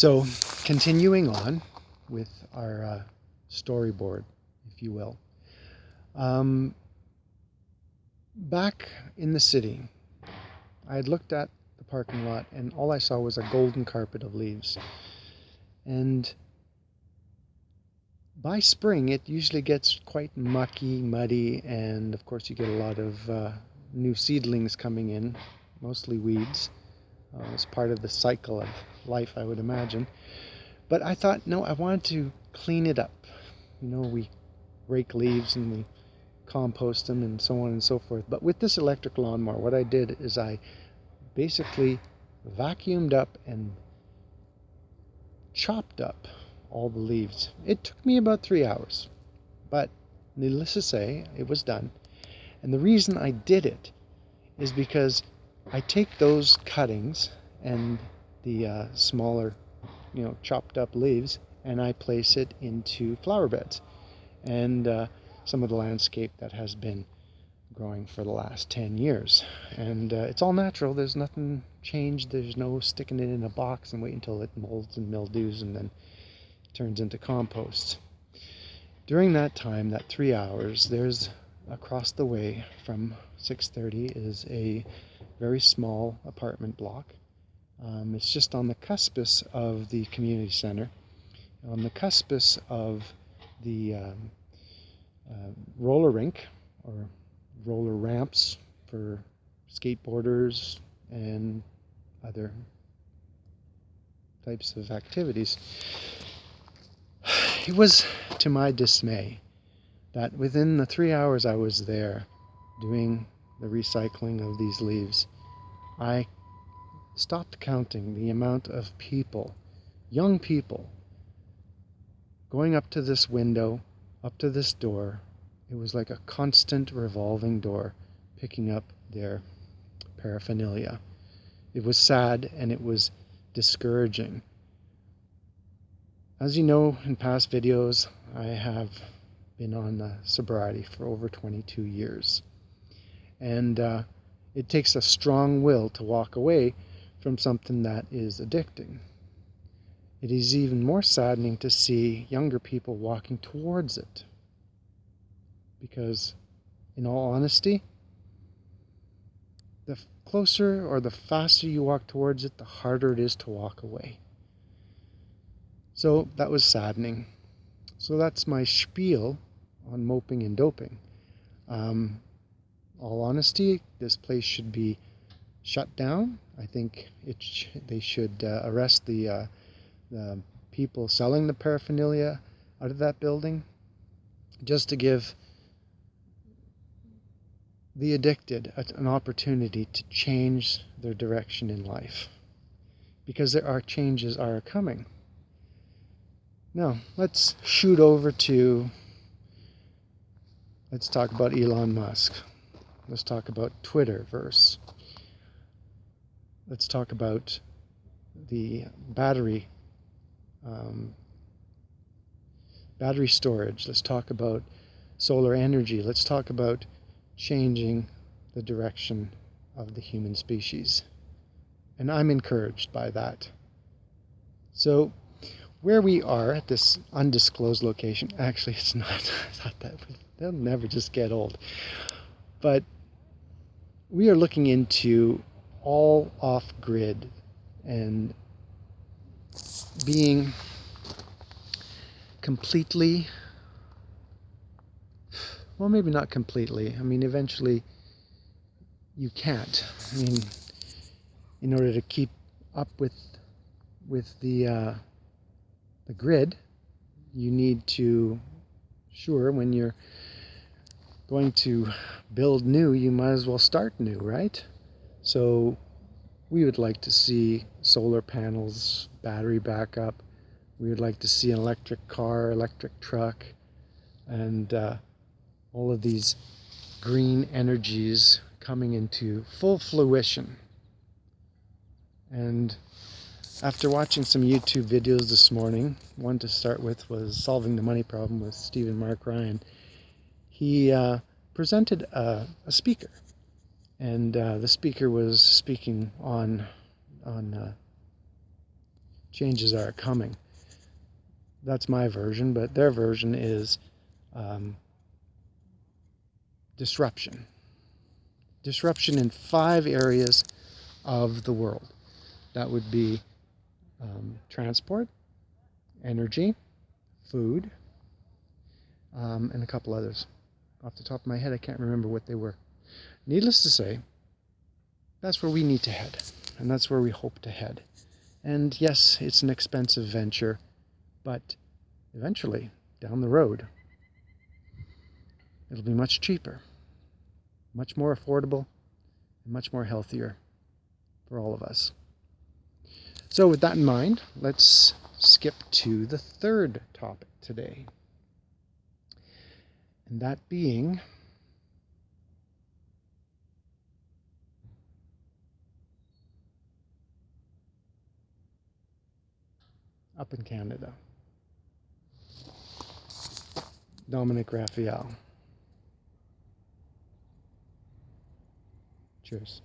So, continuing on with our storyboard, if you will. Um, Back in the city, I had looked at the parking lot and all I saw was a golden carpet of leaves. And by spring, it usually gets quite mucky, muddy, and of course, you get a lot of new seedlings coming in, mostly weeds. It's part of the cycle of life, I would imagine. But I thought, no, I wanted to clean it up. You know, we rake leaves and we compost them and so on and so forth. But with this electric lawnmower, what I did is I basically vacuumed up and chopped up all the leaves. It took me about 3 hours, but needless to say, it was done. And the reason I did it is because I take those cuttings and the smaller, chopped up leaves, and I place it into flower beds and some of the landscape that has been growing for the last 10 years. And it's all natural. There's nothing changed. There's no sticking it in a box and wait until it molds and mildews and then turns into compost. During that time, that 3 hours, there's across the way from 630 is a very small apartment block. It's just on the cuspis of the community center, on the cuspis of the roller rink or roller ramps for skateboarders and other types of activities. It was to my dismay that within the 3 hours I was there doing the recycling of these leaves, I stopped counting the amount of people, young people, going up to this window, up to this door. It was like a constant revolving door, picking up their paraphernalia. It was sad and it was discouraging. As you know, in past videos, I have been on sobriety for over 22 years. And it takes a strong will to walk away from something that is addicting. It is even more saddening to see younger people walking towards it. Because, in all honesty, the closer or the faster you walk towards it, the harder it is to walk away. So that was saddening. So that's my spiel on moping and doping. All honesty, this place should be shut down. I think they should arrest the people selling the paraphernalia out of that building, just to give the addicted an opportunity to change their direction in life, because changes are coming. Now, let's shoot over to, let's talk about Elon Musk. Let's talk about Twitterverse. Let's talk about the battery storage. Let's talk about solar energy. Let's talk about changing the direction of the human species. And I'm encouraged by that. So, where we are at this undisclosed location, actually it's not, I thought that they'll never just get old. But we are looking into all off-grid and being completely, well, maybe not completely. I mean, eventually you can't. I mean, in order to keep up with the grid, you need to, sure, when you're going to build new, you might as well start new, right? So we would like to see solar panels, battery backup. We would like to see an electric car, electric truck, and all of these green energies coming into full fruition. And after watching some YouTube videos this morning, one to start with was Solving the Money Problem with Stephen Mark Ryan. He presented a speaker, and the speaker was speaking on changes are coming. That's my version, but their version is disruption. Disruption in 5 areas of the world. That would be transport, energy, food, and a couple others. Off the top of my head, I can't remember what they were. Needless to say, that's where we need to head, and that's where we hope to head. And yes, it's an expensive venture, but eventually, down the road, it'll be much cheaper, much more affordable, and much more healthier for all of us. So with that in mind, let's skip to the third topic today. And that being up in Canada. Dominic Raphael. Cheers.